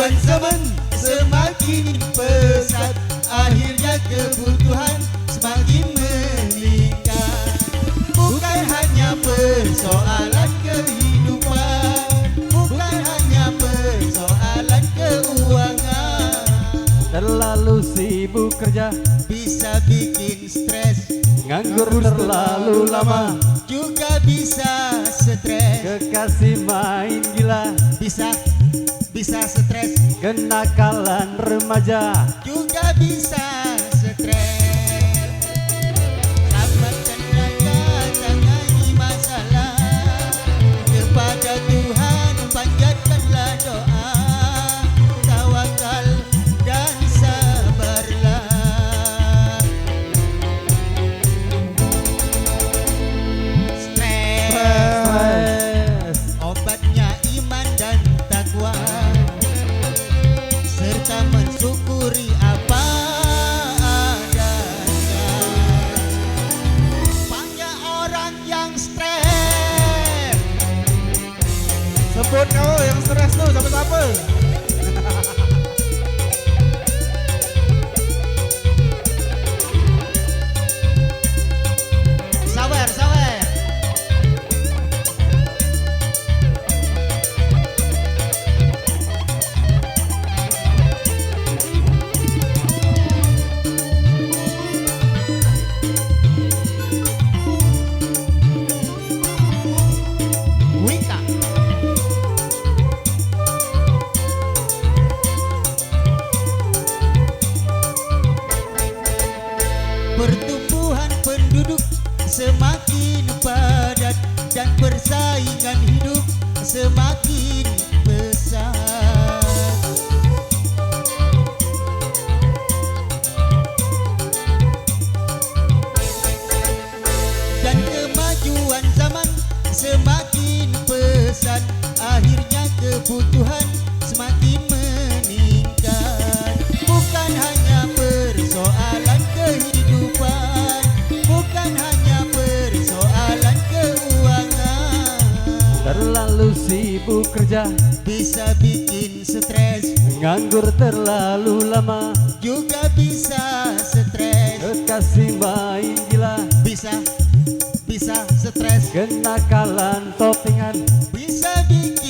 kemajuan zaman semakin pesat, akhirnya kebutuhan semakin meningkat. Bukan hanya persoalan kehidupan, bukan hanya persoalan keuangan. Terlalu sibuk kerja Bisa bikin stres, nganggur terlalu lama, juga bisa stres. kekasih main gila, Bisa stres, kenakalan remaja, juga bisa stres. Sahabat dan raga tangani masalah, kepada Tuhan panjatkanlah doa, tawakal dan sabarlah. Stres obatnya iman dan takwa, serta mensyukuri apa adanya. Banyak orang yang stres. Sebut kau yang stres tuh siapa-siapa. Sabar, sabar. Wika. Pertumbuhan penduduk semakin padat dan persaingan hidup semakin besar. Dan kemajuan zaman semakin pesat, akhirnya kebutuhan semakin meningkat. Bukan hanya persoalan kehidupan, bukan hanya persoalan keuangan. terlalu sibuk kerja, Bisa bikin stres, nganggur terlalu lama, juga bisa stres. kekasih main gila, Bisa stres, kenakalan topingan, bisa bikin